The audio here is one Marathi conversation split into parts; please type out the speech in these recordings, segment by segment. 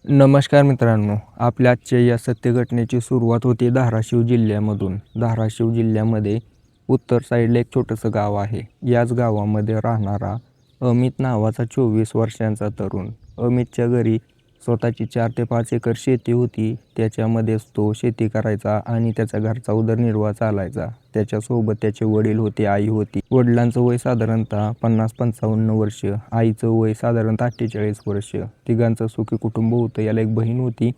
नमस्कार मित्रांनो, आपल्या आजच्या या सत्यघटनेची सुरुवात होते धाराशिव जिल्ह्यामधून. धाराशिव जिल्ह्यामध्ये उत्तर साईडला एक छोटंसं गाव आहे. याच गावामध्ये राहणारा अमित नावाचा 24 वर्षांचा तरुण. अमितच्या घरी स्वतःची 4 ते 5 एकर शेती होती. त्याच्यामध्येच तो शेती करायचा आणि त्याचा घरचा उदरनिर्वाह चालायचा. त्याच्यासोबत त्याचे वडील होते, आई होती. वडिलांचं वय साधारणतः 50-55 वर्ष, आईचं वय साधारणतः 48 वर्ष. तिघांचं सुखी कुटुंब होतं. याला एक बहीण होती.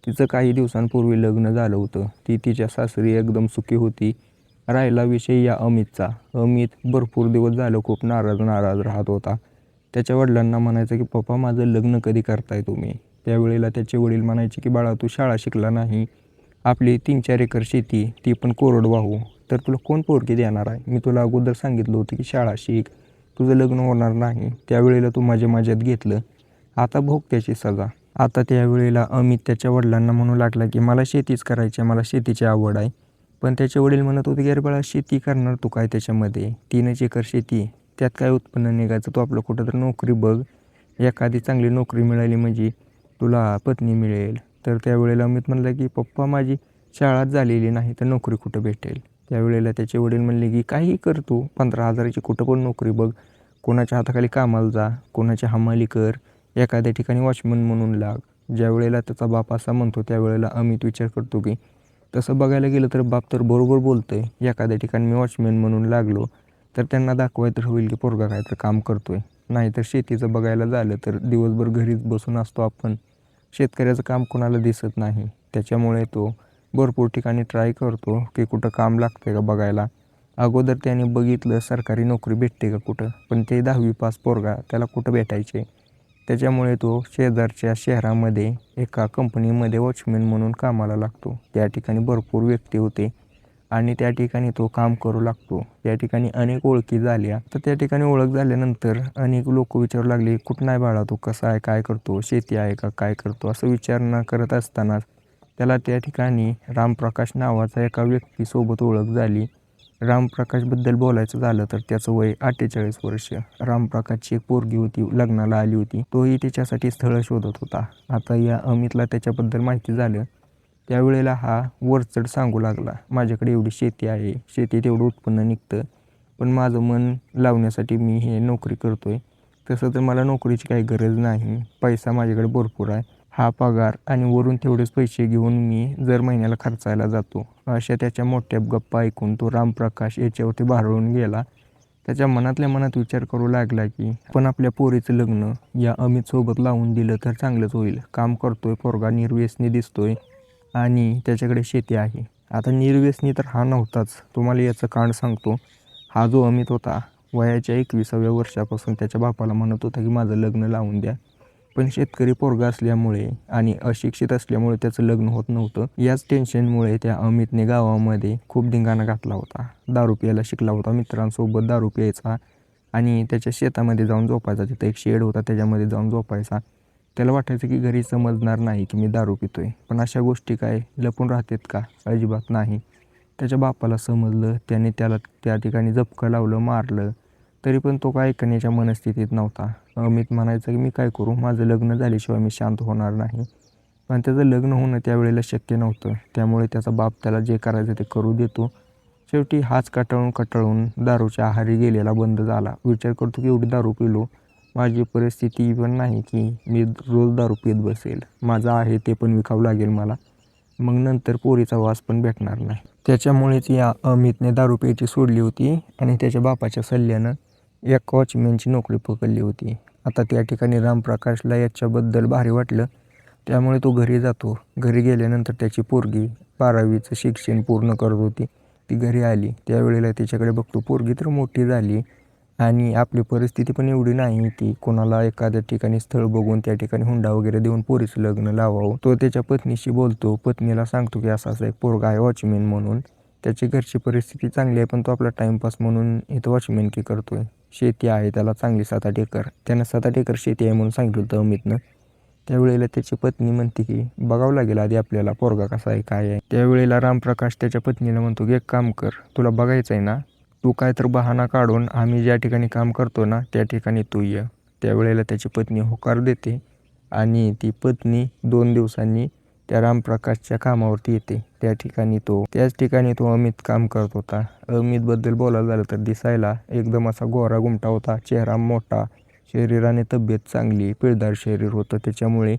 तिचं काही दिवसांपूर्वी लग्न झालं होतं. ती तिच्या सासरी एकदम सुखी होती. राहिला विषय या अमितचा. अमित भरपूर दिवस झालं खूप नाराज राहत होता. त्याच्या वडिलांना म्हणायचं की पप्पा माझं लग्न कधी करताय तुम्ही. त्यावेळेला त्याचे वडील म्हणायचे की बाळा तू शाळा शिकला नाही, आपली 3-4 एकर शेती ती पण कोरडवाहू, तर तुला कोण पोरगी देणार आहे. मी तुला अगोदर सांगितलं होतं की शाळा शिक, तुझं लग्न होणार नाही. त्यावेळेला तू माझ्यात घेतलं, आता भोग त्याची सजा. आता त्यावेळेला अमित त्याच्या वडिलांना म्हणू लागला की मला शेतीच करायची आहे, मला शेतीची आवड आहे. पण त्याचे वडील म्हणत होते की अरे बाळा शेती करणार तू काय त्याच्यामध्ये, 3 एकर शेती, त्यात काय उत्पन्न निघायचं, तू आपलं कुठं तर नोकरी बघ, एखादी चांगली नोकरी मिळाली म्हणजे तुला पत्नी मिळेल. तर त्यावेळेला अमित म्हणला की पप्पा माझी शाळाच झालेली नाही तर नोकरी कुठं भेटेल. त्यावेळेला त्याचे वडील म्हणले की काही कर तू, 15,000ची कुठं पण नोकरी बघ, कोणाच्या हाताखाली कामाला जा, कोणाची हमाली कर, एखाद्या ठिकाणी वॉचमन म्हणून लाग. ज्यावेळेला त्याचा बाप असं म्हणतो त्यावेळेला अमित विचार करतो की तसं बघायला गेलं तर बाप तर बरोबर बोलतोय. एखाद्या ठिकाणी मी वॉचमॅन म्हणून लागलो तर त्यांना दाखवायचं होईल की पोरगा काय तर काम करतोय. नाहीतर शेतीचं बघायला झालं तर दिवसभर घरीच बसून असतो आपण, शेतकऱ्याचं काम कोणाला दिसत नाही. त्याच्यामुळे तो भरपूर ठिकाणी ट्राय करतो की कुठं काम लागतंय का बघायला. अगोदर त्याने बघितलं सरकारी नोकरी भेटते का कुठं, पण ते 10वी पास पोरगा त्याला कुठं भेटायचे. त्याच्यामुळे तो शेजारच्या शहरामध्ये एका कंपनीमध्ये वॉचमॅन म्हणून कामाला लागतो. त्या ठिकाणी भरपूर व्यक्ती होते आणि त्या ठिकाणी तो काम करू लागतो. त्या ठिकाणी अनेक ओळखी झाल्या. तर त्या ठिकाणी ओळख झाल्यानंतर अनेक लोक विचारू लागले कुठं नाही बाळा तू, कसा आहे, काय करतो, शेती आहे का, काय करतो, असं विचारणा करत असतानाच त्याला त्या ठिकाणी रामप्रकाश नावाचा एका व्यक्तीसोबत ओळख झाली. रामप्रकाशबद्दल बोलायचं झालं तर त्याचं वय 48 वर्ष. रामप्रकाशची एक पोरगी होती, लग्नाला आली होती. तोही तिच्यासाठी स्थळ शोधत होता. आता या अमितला त्याच्याबद्दल माहिती झालं त्यावेळेला हा वरचढ सांगू लागला, माझ्याकडे एवढी शेती आहे, शेतीत एवढं उत्पन्न निघतं, पण माझं मन लावण्यासाठी मी हे नोकरी करतोय. तसं तर मला नोकरीची काही गरज नाही, पैसा माझ्याकडे भरपूर आहे, हा पगार आणि वरून तेवढेच पैसे घेऊन मी दर महिन्याला खर्चायला जातो. अशा त्याच्या मोठ्या गप्पा ऐकून तो रामप्रकाश याच्यावरती भारावून गेला. त्याच्या मनातल्या मनात विचार करू लागला की पण आपल्या पोरीचं लग्न या अमितसोबत लावून दिलं तर चांगलंच होईल. काम करतोय पोरगा, निर्व्यसनी दिसतोय आणि त्याच्याकडे शेती आहे. आता निर्व्यसनी तर हा नव्हताच, तुम्हाला याचं कारण सांगतो. हा जो अमित होता वयाच्या 21व्या वर्षापासून त्याच्या बापाला म्हणत होता की माझं लग्न लावून द्या, पण शेतकरी पोरगा असल्यामुळे आणि अशिक्षित असल्यामुळे त्याचं लग्न होत नव्हतं. याच टेन्शनमुळे त्या अमितने गावामध्ये खूप धिंगाणा घातला होता. दारू प्यायला शिकला होता, मित्रांसोबत दारू प्यायचा आणि त्याच्या शेतामध्ये जाऊन झोपायचा. तिथं एक शेड होता, त्याच्यामध्ये जाऊन झोपायचा. त्याला वाटायचं की घरी समजणार नाही की मी दारू पितोय, पण अशा गोष्टी काय लपून राहतात का, अजिबात नाही. त्याच्या बापाला समजलं, त्याने त्याला त्या ठिकाणी झपकं लावलं, मारलं, तरी पण तो काय ऐकण्याच्या मनस्थितीत नव्हता. अमित म्हणायचं की मी काय करू, माझं लग्न झाल्याशिवाय मी शांत होणार नाही. पण त्याचं लग्न होणं त्यावेळेला शक्य नव्हतं. त्यामुळे त्याचा बाप त्याला जे करायचं ते करू देतो. शेवटी हाच कटाळून दारूच्या आहारी गेलेला बंद झाला. विचार करतो की एवढी दारू पिलो, माझी परिस्थिती पण नाही की मी रोज दारू पीत बसेल, माझं आहे ते पण विकावं लागेल मला, मग नंतर पोरीचा वास पण भेटणार नाही. त्याच्यामुळेच या अमितने दारू प्यायची सोडली होती आणि त्याच्या बापाच्या सल्ल्यानं एक वॉचमॅनची नोकरी पकडली होती. आता त्या ठिकाणी रामप्रकाशला याच्याबद्दल भारी वाटलं, त्यामुळे तो घरी जातो. घरी गेल्यानंतर त्याची पोरगी 12वीचं शिक्षण पूर्ण करत होती. ती घरी आली त्यावेळेला तिच्याकडे बघतो, पोरगी तर मोठी झाली आणि आपली परिस्थिती पण एवढी नाही की कोणाला एखाद्या ठिकाणी स्थळ बघून त्या ठिकाणी हुंडा वगैरे देऊन पोरीचं लग्न लावावं. तो त्याच्या पत्नीशी बोलतो, पत्नीला सांगतो की असं एक पोरगा आहे वॉचमॅन म्हणून, त्याची घरची परिस्थिती चांगली आहे पण तो आपला टाईमपास म्हणून इथं वॉचमॅनकी करतोय. शेती आहे त्याला चांगली 7-8 एकर, त्यानं 7-8 एकर शेती आहे म्हणून सांगितलं होतं अमितनं. त्यावेळेला त्याची पत्नी म्हणते की बघावं लागेल आधी आपल्याला पोरगा कसा आहे काय आहे. त्यावेळेला रामप्रकाश त्याच्या पत्नीला म्हणतो की एक काम कर, तुला बघायचं आहे ना, तू काय तर बहाणा काढून आम्ही ज्या ठिकाणी काम करतो ना त्या ठिकाणी तू ये. त्यावेळेला त्याची पत्नी होकार देते आणि ती पत्नी 2 दिवसांनी त्या रामप्रकाशच्या कामावरती येते. त्याच ठिकाणी तो अमित काम करत होता. अमितबद्दल बोलायला झालं तर दिसायला एकदम असा गोरा गुमटा होता, चेहरा मोठा, शरीराने तब्येत चांगली, पिळदार शरीर होतं. त्याच्यामुळे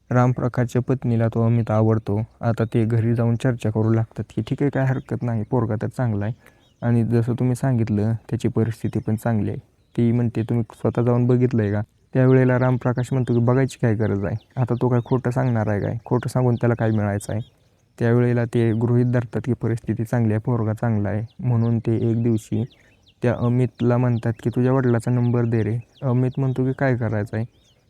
रामप्रकाशच्या पत्नीला तो अमित आवडतो. आता ते घरी जाऊन चर्चा करू लागतात की ठीक आहे, काय हरकत नाही, पोरगा तर चांगला आहे आणि जसं तुम्ही सांगितलं त्याची परिस्थिती पण चांगली आहे. ती म्हणते तुम्ही स्वतः जाऊन बघितलं आहे का? त्यावेळेला रामप्रकाश म्हणतो की बघायची काय गरज आहे, आता तो काय खोटं सांगणार आहे काय, खोटं सांगून त्याला काय मिळायचं आहे. त्यावेळेला ते गृहीत धरतात की परिस्थिती चांगली आहे, पोरगा चांगला आहे. म्हणून ते एक दिवशी त्या अमितला म्हणतात की तुझ्या वडिलाचा नंबर दे रे. अमित म्हणतो की काय करायचं आहे.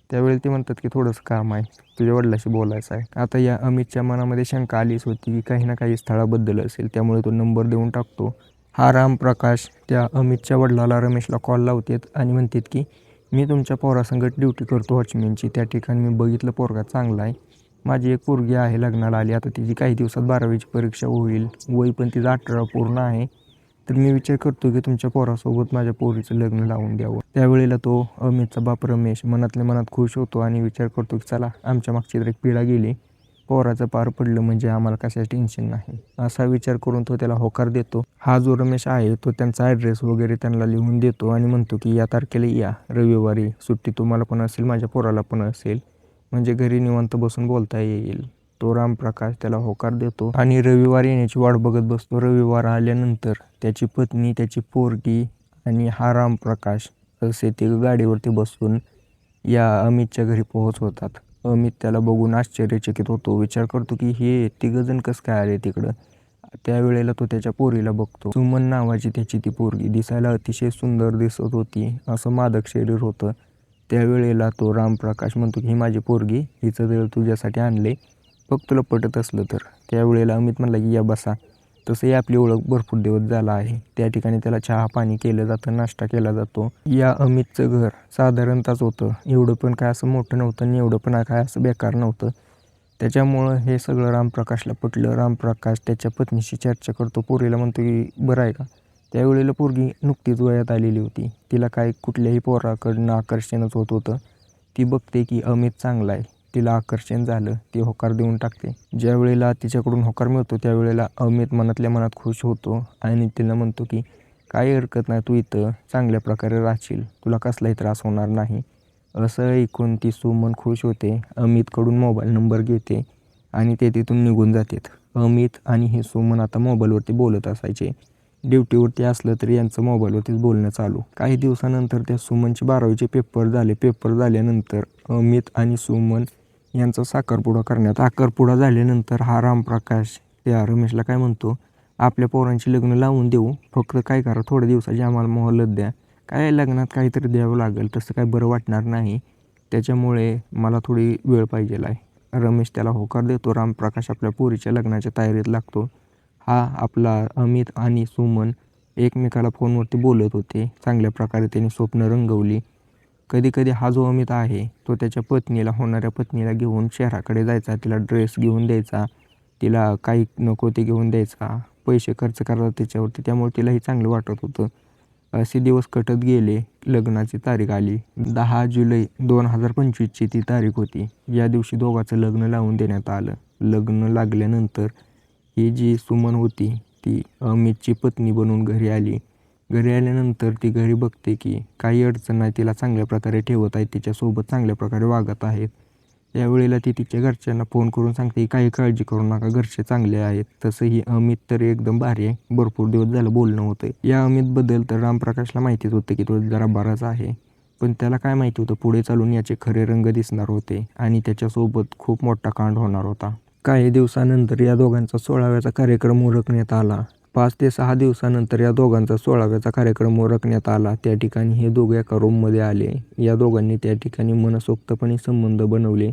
त्यावेळी ते म्हणतात की थोडंसं काम आहे, तुझ्या वडिलाशी बोलायचं आहे. आता या अमितच्या मनामध्ये शंका आलीच होती की काही ना काही स्थळाबद्दल असेल, त्यामुळे तो नंबर देऊन टाकतो. हा रामप्रकाश त्या अमितच्या वडिलाला रमेशला कॉल लावतात आणि म्हणतात की मी तुमच्या पोरासंगत ड्युटी करतो वॉचमॅनची, त्या ठिकाणी मी बघितलं पोरगा चांगला आहे. माझी एक पोरगी आहे लग्नाला आली, आता तिची काही दिवसात 12वीची परीक्षा होईल, वय पण तिचं 18 पूर्ण आहे. तर मी विचार करतो की तुमच्या पोरासोबत माझ्या पोरीचं लग्न लावून द्यावं. त्यावेळेला तो अमितचा बाप रमेश मनातल्या मनात खुश होतो आणि विचार करतो की चला आमच्या मागची तर एक पिढा गेली, पोराचं पार पडलं म्हणजे आम्हाला कशाचं टेन्शन नाही, असा विचार करून तो त्याला होकार देतो. हा जो रमेश आहे तो त्यांचा ॲड्रेस वगैरे त्यांना लिहून देतो आणि म्हणतो की या तारखेला या, रविवारी सुट्टी तुम्हाला पण असेल, माझ्या पोराला पण असेल, म्हणजे घरी निवांत बसून बोलता येईल. तो रामप्रकाश त्याला होकार देतो आणि रविवार येण्याची वाट बघत बसतो. रविवार आल्यानंतर त्याची पत्नी, त्याची पोरगी आणि हा रामप्रकाश असे ते गाडीवरती बसून या अमितच्या घरी पोहोचवतात. अमित त्याला बघून आश्चर्यचकित होतो, विचार करतो की हे तिघंजण कसं काय आले तिकडं. त्यावेळेला तो त्याच्या पोरीला बघतो. सुमन नावाची त्याची ती पोरगी दिसायला अतिशय सुंदर दिसत होती, असं मादक शरीर होतं. त्यावेळेला तो रामप्रकाश म्हणतो की ही माझी पोरगी, हिचं देव तुझ्यासाठी आणले, बघ तुला पटत असलं तर. त्यावेळेला अमित म्हणला की या बसा. तसंही आपली ओळख भरपूर दिवस झाला आहे. त्या ठिकाणी त्याला चहा पाणी केलं जातं, नाश्ता केला जातो. या अमितचं घर साधारणतःच होतं, एवढं पण काय असं मोठं नव्हतं आणि एवढं पण काय असं बेकार नव्हतं. त्याच्यामुळं हे सगळं रामप्रकाशला पटलं. रामप्रकाश त्याच्या पत्नीशी चर्चा करतो, पोरीला म्हणतो की बरं आहे का. त्यावेळेला पोरगी नुकतीच वयात आलेली होती, तिला काय कुठल्याही पोराकडनं आकर्षणच होत होतं. ती बघते की अमित चांगला आहे, तिला आकर्षण झालं, ती होकार देऊन टाकते. ज्या वेळेला तिच्याकडून होकार मिळतो त्यावेळेला अमित मनातल्या मनात खुश होतो आणि तिला म्हणतो की काही हरकत नाही, तू इथं चांगल्या प्रकारे राहशील, तुला कसलाही त्रास होणार नाही. असं ऐकून ती सुमन खुश होते, अमितकडून मोबाईल नंबर घेते आणि ते तिथून निघून जातात. अमित आणि हे सुमन आता मोबाईलवरती बोलत असायचे. ड्युटीवरती असलं तरी यांचं मोबाईलवरतीच बोलणं चालू. काही दिवसानंतर त्या सुमनचे 12वीचे पेपर झाले. पेपर झाल्यानंतर अमित आणि सुमन यांचा साखरपुडा झाल्यानंतर हा रामप्रकाश त्या रमेशला काय म्हणतो, आपल्या पोरांची लग्न लावून देऊ, फक्त काय करा थोड्या दिवसाची आम्हाला मोहलत द्या, काय लग्नात काहीतरी द्यावं लागेल, तसं काय बरं वाटणार नाही, त्याच्यामुळे मला थोडी वेळ पाहिजे आहे. रमेश त्याला होकार देतो. रामप्रकाश आपल्या पोरीच्या लग्नाच्या तयारीत लागतो. हा आपला अमित आणि सुमन एकमेकाला फोनवरती बोलत होते. चांगल्या प्रकारे त्यांनी स्वप्न रंगवली. कधी हा जो अमित आहे तो त्याच्या होणाऱ्या पत्नीला घेऊन शहराकडे जायचा, तिला ड्रेस घेऊन द्यायचा, तिला काही नको ते घेऊन द्यायचा, पैसे खर्च करायचा त्याच्यावरती, त्यामुळे तिलाही चांगलं वाटत होतं. असे दिवस कटत गेले. लग्नाची तारीख आली, 10 जुलै 2025ची ती तारीख होती. या दिवशी दोघांचं लग्न लावून देण्यात आलं. लग्न लागल्यानंतर ही जी सुमन होती ती अमितची पत्नी बनून घरी आली. घरी आल्यानंतर ती घरी बघते की काही अडचण नाही, तिला चांगल्या प्रकारे ठेवत आहेत, तिच्यासोबत चांगल्या प्रकारे वागत आहेत. त्यावेळेला ती तिच्या घरच्यांना फोन करून सांगते काही काळजी करू नका, घरचे चांगले आहेत. तसंही अमित तर एकदम भारी आहे, भरपूर दिवस झालं बोलणं होतं. या अमितबद्दल तर रामप्रकाशला माहितीच होतं की तो जरा बराच आहे, पण त्याला काय माहिती होतं पुढे चालून याचे खरे रंग दिसणार होते आणि त्याच्यासोबत खूप मोठा कांड होणार होता. काही दिवसानंतर या दोघांचा 16व्याचा कार्यक्रम उरकण्यात आला. 5 ते 6 दिवसानंतर या दोघांचा 16व्याचा कार्यक्रम उरकण्यात आला. त्या ठिकाणी हे दोघे एका रूममध्ये आले. या दोघांनी त्या ठिकाणी मनसोक्तपणे संबंध बनवले.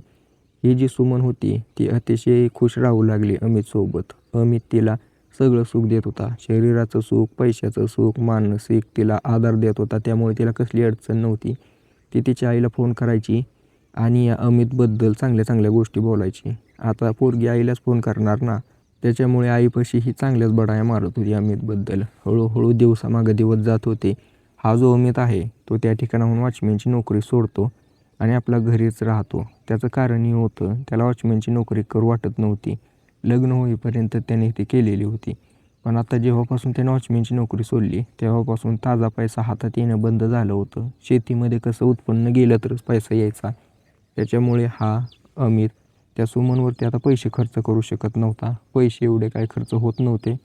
ही जी सुमन होती ती अतिशय खुश राहू लागली अमितसोबत. अमित तिला सगळं सुख देत होता, शरीराचं सुख, पैशाचं सुख, मानसिक तिला आधार देत होता, त्यामुळे तिला कसली अडचण नव्हती. ती तिच्या आईला फोन करायची आणि या अमितबद्दल चांगल्या चांगल्या गोष्टी बोलायची. आता पोरगी आईलाच फोन करणार ना, त्याच्यामुळे आईपाशी ही चांगल्याच बडाया मारत होती अमितबद्दल. हळूहळू दिवसामागे दिवस जात होते. हा जो अमित आहे तो त्या ठिकाणाहून वॉचमॅनची नोकरी सोडतो आणि आपला घरीच राहतो. त्याचं कारणही होतं, त्याला वॉचमॅनची नोकरी करू वाटत नव्हती. लग्न होईपर्यंत त्याने ती केलेली होती. पण आता जेव्हापासून त्याने वॉचमॅनची नोकरी सोडली तेव्हापासून ताजा पैसा हातात येणं बंद झालं होतं. शेतीमध्ये कसं उत्पन्न गेलं तरच पैसा यायचा. त्याच्यामुळे हा अमित त्या सुमनवरती आता पैसे खर्च करू शकत नव्हता. पैसे एवढे काही खर्च होत नव्हते.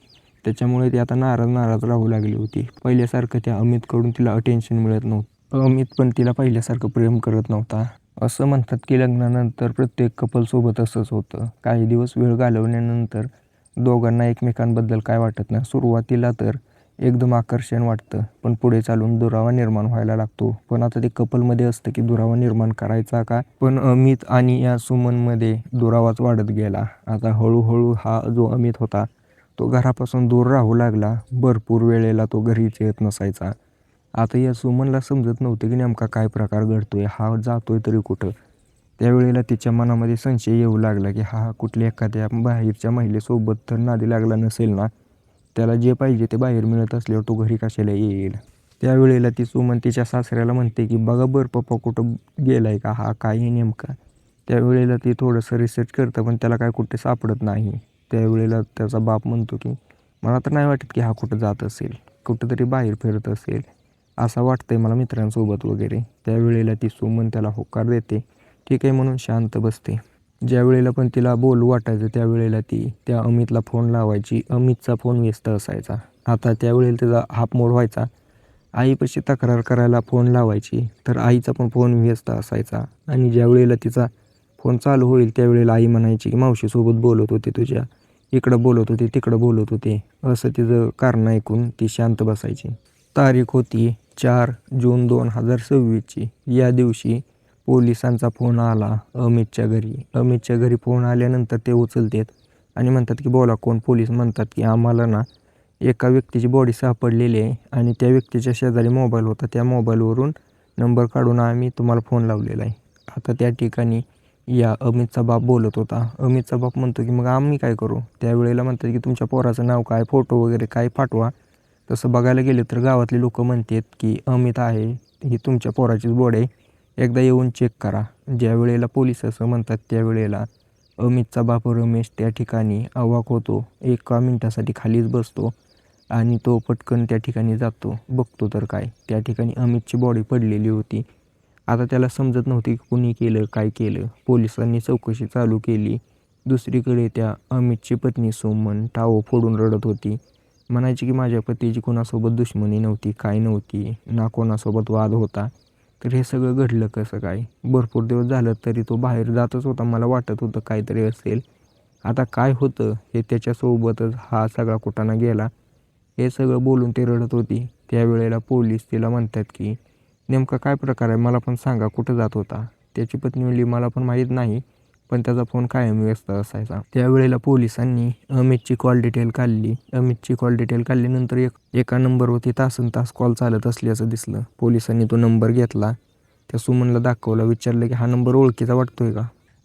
त्याच्यामुळे ती आता नाराज राहू लागली होती. पहिल्यासारखं त्या अमितकडून तिला अटेन्शन मिळत नव्हतं. अमित पण तिला पहिल्यासारखं प्रेम करत नव्हता. असं म्हणतात की लग्नानंतर प्रत्येक कपलसोबत असंच होतं. काही दिवस वेळ घालवल्यानंतर दोघांना एकमेकांबद्दल काय वाटत नाही. सुरुवातीला तर एकदम आकर्षण वाटतं, पण पुढे चालून दुरावा निर्माण व्हायला लागतो. पण आता ते कपलमध्ये असतं की दुरावा निर्माण करायचा का? पण अमित आणि या सुमनमध्ये दुरावाच वाढत गेला. आता हळूहळू हा जो अमित होता तो घरापासून दूर राहू लागला. भरपूर वेळेला तो घरीच येत नसायचा. आता या सुमनला समजत नव्हतं की नेमका काय प्रकार घडतोय, हा जातोय तरी कुठं. त्यावेळेला तिच्या मनामध्ये संशय येऊ लागला की हा कुठल्या एखाद्या बाहेरच्या महिलेसोबत तर नादी लागला नसेल ना. त्याला जे पाहिजे ते बाहेर मिळत असल्यावर तो घरी कशाला येईल. त्यावेळेला ती सुमन तिच्या सासऱ्याला म्हणते की बघा बरं पप्पा कुठं गेलाय का हा, काय आहे नेमका. त्यावेळेला ती थोडंसं रिसर्च करतं पण त्याला काय कुठे सापडत नाही. त्यावेळेला त्याचा बाप म्हणतो की मला तर नाही वाटत की हा कुठं जात असेल, कुठंतरी बाहेर फिरत असेल असं वाटतंय मला मित्रांसोबत वगैरे. त्यावेळेला ती सुमन त्याला होकार देते. ठीक आहे म्हणून शांत बसते. ज्या वेळेला पण तिला बोलू वाटायचं त्यावेळेला ती त्या अमितला फोन लावायची. अमितचा फोन व्यस्त असायचा. आता त्यावेळेला त्याचा हाफ मोड व्हायचा. आईपाशी तक्रार करायला फोन लावायची तर आईचा पण फोन व्यस्त असायचा. आणि ज्या वेळेला तिचा फोन चालू होईल त्यावेळेला आई म्हणायची की मावशीसोबत बोलत होते तुझ्या, इकडं बोलत होते तिकडं बोलत होते. असं तिचं कारण ऐकून ती शांत बसायची. तारीख होती 4 जून 2026ची. या दिवशी पोलिसांचा फोन आला अमितच्या घरी. अमितच्या घरी फोन आल्यानंतर ते उचलतात आणि म्हणतात की बोला कोण. पोलीस म्हणतात की आम्हाला ना एका व्यक्तीची बॉडी सापडलेली आहे आणि त्या व्यक्तीच्या शेजारी मोबाईल होता. त्या मोबाईलवरून नंबर काढून आम्ही तुम्हाला फोन लावलेला आहे. आता त्या ठिकाणी या अमितचा बाप बोलत होता. अमितचा बाप म्हणतो की मग आम्ही काय करू. त्यावेळेला म्हणतात की तुमच्या पोराचं नाव काय, फोटो वगैरे काय पाठवा. तसं बघायला गेलं तर गावातले लोक म्हणतात की अमित आहे, ही तुमच्या पोराचीच बॉडी आहे, एकदा येऊन चेक करा. ज्या वेळेला पोलीस असं म्हणतात त्यावेळेला अमितचा बाप रमेश त्या ठिकाणी अवाक होतो. 1 मिनिटासाठी खालीच बसतो आणि तो पटकन त्या ठिकाणी जातो. बघतो तर काय, त्या ठिकाणी अमितची बॉडी पडलेली होती. आता त्याला समजत नव्हती की कुणी केलं काय केलं. पोलिसांनी चौकशी चालू केली. दुसरीकडे त्या अमितची पत्नी सुमन टाळं फोडून रडत होती. म्हणायची की माझ्या पतीची कोणासोबत दुश्मनी नव्हती, काय नव्हती, ना कोणासोबत वाद होता. तर हे सगळं घडलं कसं काय. भरपूर दिवस झालं तरी तो बाहेर जातच होता. मला वाटत होतं काहीतरी असेल. आता काय होतं हे त्याच्यासोबतच हा सगळा कुटाणा गेला. हे सगळं बोलून ती रडत होती. त्यावेळेला पोलीस तिला म्हणतात की नेमका काय प्रकार आहे मला पण सांगा, कुठं जात होता. त्याची पत्नी म्हणली मला पण माहीत नाही, पण त्याचा फोन कायम व्यस्त असायचा. त्यावेळेला पोलिसांनी अमितची कॉल डिटेल काढली. अमितची कॉल डिटेल काढल्यानंतर एका नंबरवरती तासनतास कॉल चालत असल्याचं दिसलं. पोलिसांनी तो नंबर घेतला, त्या सुमनला दाखवला, विचारलं की हा नंबर ओळखीचा वाटतोय का.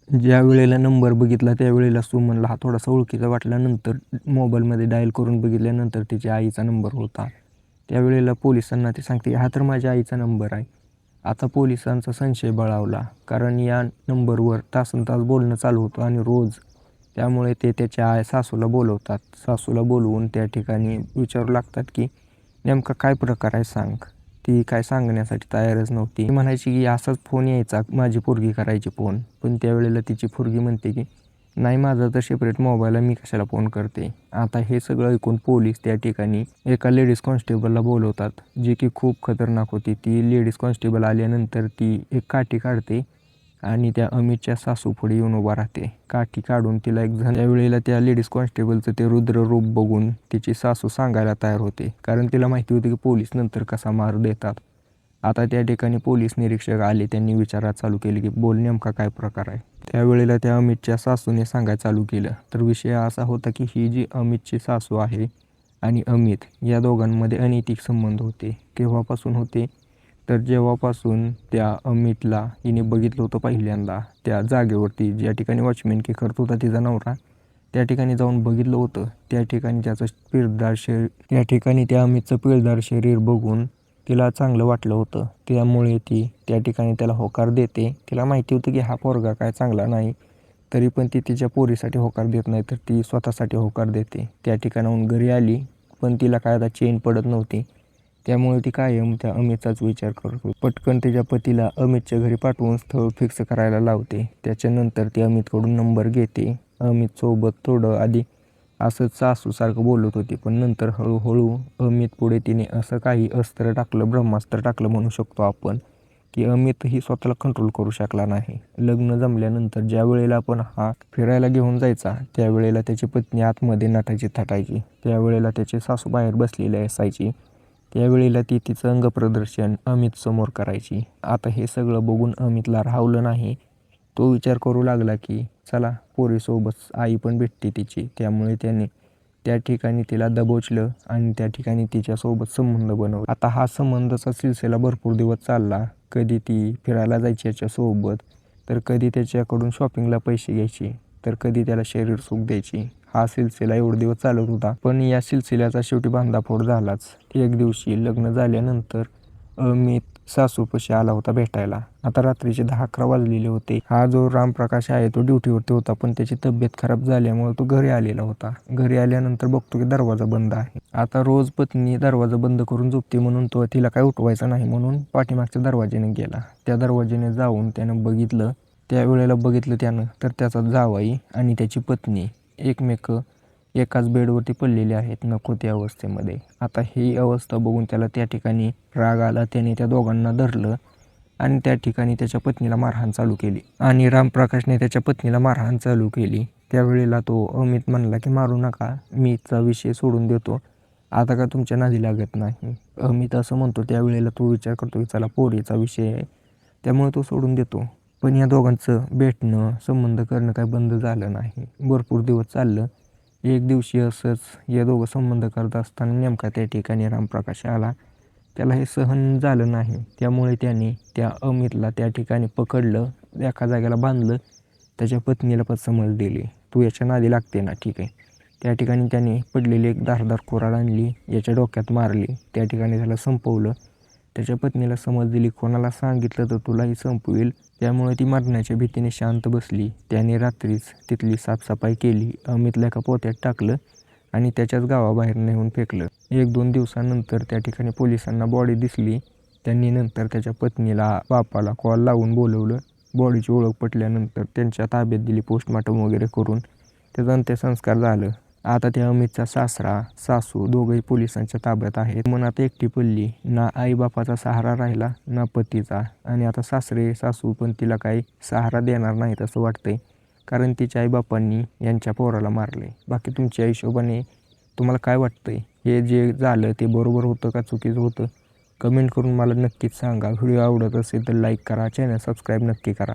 ज्या वेळेला नंबर बघितला त्यावेळेला सुमनला हा थोडासा ओळखीचा वाटल्यानंतर मोबाईलमध्ये डायल करून बघितल्यानंतर तिच्या आईचा नंबर होता. त्यावेळेला पोलिसांना ते सांगते हा तर माझ्या आईचा नंबर आहे. आता पोलिसांचा संशय बळावला, कारण या नंबरवर तासनतास बोलणं चालू होतं आणि रोज. त्यामुळे ते त्याच्या सासूला बोलवतात. सासूला बोलवून त्या ठिकाणी विचारू लागतात की नेमका काय प्रकार आहे सांग. ती काय सांगण्यासाठी तयारच नव्हती. ती म्हणायची की असाच फोन यायचा, माझी पोरगी करायची फोन. पण त्यावेळेला तिची पोरगी म्हणते की नाही माझा तर सेपरेट मोबाईल आहे, मी कशाला फोन करते. आता हे सगळं ऐकून पोलीस त्या ठिकाणी एका लेडीज कॉन्स्टेबलला बोलवतात, जी की खूप खतरनाक होती. ती लेडीज कॉन्स्टेबल आल्यानंतर ती एक काठी काढते आणि त्या अमितच्या सासू पुढे येऊन उभा राहते. काठी काढून तिला एक जण. त्यावेळेला त्या लेडीज कॉन्स्टेबलचं ते रुद्र रूप बघून तिची सासू सांगायला तयार होते, कारण तिला माहिती होती की पोलीस नंतर कसा मार देतात. आता त्या ठिकाणी पोलीस निरीक्षक आले. त्यांनी विचारायला चालू केले की बोल नेमका काय प्रकार आहे. त्यावेळेला त्या अमितच्या सासूने सांगायला चालू केलं. तर विषय असा होता की ही जी अमितची सासू आहे आणि अमित या दोघांमध्ये अनैतिक संबंध होते. केव्हापासून होते तर जेव्हापासून त्या अमितला हिने बघितलं होतं पहिल्यांदा त्या जागेवरती ज्या ठिकाणी वॉचमॅनकी करत होता तिचा नवरा, त्या ठिकाणी जाऊन बघितलं होतं. त्या ठिकाणी त्याचं पिळदार शरीर, त्या ठिकाणी त्या अमितचं पिळदार शरीर बघून तिला चांगलं वाटलं होतं. त्यामुळे ती त्या ठिकाणी त्याला होकार देते. तिला माहिती होतं की हा पोरगा काय चांगला नाही, तरी पण ती तिच्या पोरीसाठी होकार देत नाही, तर ती स्वतःसाठी होकार देते. त्या ठिकाणाहून घरी आली, पण तिला काय आता चैन पडत नव्हती. त्यामुळे ती कायम त्या अमितचाच विचार करत होती. पटकन तिच्या पतीला अमितच्या घरी पाठवून स्थळ फिक्स करायला लावते. त्याच्यानंतर ती अमितकडून नंबर घेते. अमितसोबत थोडं आधी असंच सासूसारखं बोलत होती, पण नंतर हळूहळू अमित पुढे तिने असं काही अस्त्र टाकलं, ब्रह्मास्त्र टाकलं म्हणू शकतो आपण, की अमितही स्वतःला कंट्रोल करू शकला नाही. लग्न जमल्यानंतर ज्या वेळेला पण हा फिरायला घेऊन जायचा, त्यावेळेला त्याची पत्नी आतमध्ये नटायची थाटायची. त्यावेळेला त्याची सासू बाहेर बसलेली असायची. त्यावेळेला ती तिचं अंगप्रदर्शन अमित समोर करायची. आता हे सगळं बघून अमितला राहवलं नाही. तो विचार करू लागला की चला पोरीसोबत आई पण भेटते तिची. त्यामुळे त्याने त्या ठिकाणी तिला दबोचलं आणि त्या ठिकाणी तिच्यासोबत संबंध बनवला. आता हा संबंधाचा सिलसिला भरपूर दिवस चालला. कधी ती फिरायला जायची याच्यासोबत, तर कधी त्याच्याकडून शॉपिंगला पैसे घ्यायची, तर कधी त्याला शरीर सुख द्यायची. हा सिलसिला एवढे दिवस चालत होता. पण या सिलसिल्याचा शेवटी बांधाफोड झालाच. एक दिवशी लग्न झाल्यानंतर अमित सासूपाशी आला होता भेटायला. आता रात्रीचे 10-11 वाजलेले होते. हा जो रामप्रकाश आहे तो ड्युटीवरती होता, पण त्याची तब्येत खराब झाल्यामुळे तो घरी आलेला होता. घरी आल्यानंतर बघतो की दरवाजा बंद आहे. आता रोज पत्नी दरवाजा बंद करून झोपते म्हणून तो तिला काय उठवायचा नाही, म्हणून पाठीमागच्या दरवाजाने गेला. त्या दरवाजाने जाऊन त्यानं बघितलं. त्यावेळेला बघितलं त्यानं, तर त्याचा जावई आणि त्याची पत्नी एकमेक एकाच बेडवरती पडलेले आहेत, नको त्या अवस्थेमध्ये. आता ही अवस्था बघून त्याला त्या ठिकाणी राग आला. त्याने त्या दोघांना धरलं आणि त्या ठिकाणी त्याच्या पत्नीला मारहाण चालू केली. आणि रामप्रकाशने त्याच्या पत्नीला मारहाण चालू केली. त्यावेळेला तो अमित म्हणला की मारू नका, मीचा विषय सोडून देतो, आता का तुमच्या नादी लागत नाही. अमित असं म्हणतो. त्यावेळेला तो विचार करतो की चला पोरीचा विषय आहे, त्यामुळे तो सोडून देतो. पण या दोघांचं भेटणं, संबंध करणं काय बंद झालं नाही. भरपूर दिवस चाललं. एक दिवशी असंच या दोघं संबंध करत असताना नेमका त्या ठिकाणी रामप्रकाश आला. त्याला हे सहन झालं नाही. त्यामुळे त्याने त्या अमितला त्या ठिकाणी पकडलं, एका जागेला बांधलं. त्याच्या पत्नीला पण समज दिली, तू याच्या नादी लागते ना, ठीक आहे. त्या ठिकाणी त्याने पडलेली एक धारदार कुऱ्हाड आणली, याच्या डोक्यात मारली. त्या ठिकाणी त्याला संपवलं. त्याच्या पत्नीला समज दिली, कोणाला सांगितलं तर तुलाही संपवेल. त्यामुळे ती मरण्याच्या भीतीने शांत बसली. त्याने रात्रीच तिथली साफसफाई केली. अमितला एका पोत्यात टाकलं आणि त्याच्याच गावाबाहेर नेऊन फेकलं. 1-2 दिवसानंतर त्या ठिकाणी पोलिसांना बॉडी दिसली. त्यांनी नंतर त्याच्या पत्नीला बापाला कॉल लावून बोलवलं. बॉडीची ओळख पटल्यानंतर त्यांच्या ताब्यात दिली. पोस्टमॉर्टम वगैरे करून त्याचं अंत्यसंस्कार झालं. आता त्या अमितचा सासरा सासू दोघंही पोलिसांच्या ताब्यात आहेत. मनात एकटी पडली. ना आईबापाचा सहारा राहिला, ना पतीचा. आणि आता सासरे सासू पण तिला काही सहारा देणार नाहीत असं वाटतंय, कारण तिच्या आईबापांनी यांच्या पोराला मारले. बाकी तुमच्या हिशोबाने तुम्हाला काय वाटतंय, हे जे झालं ते बरोबर होतं का चुकीचं होतं? कमेंट करून मला नक्कीच सांगा. व्हिडिओ आवडत असेल तर लाईक करा, चॅनल सबस्क्राईब नक्की करा.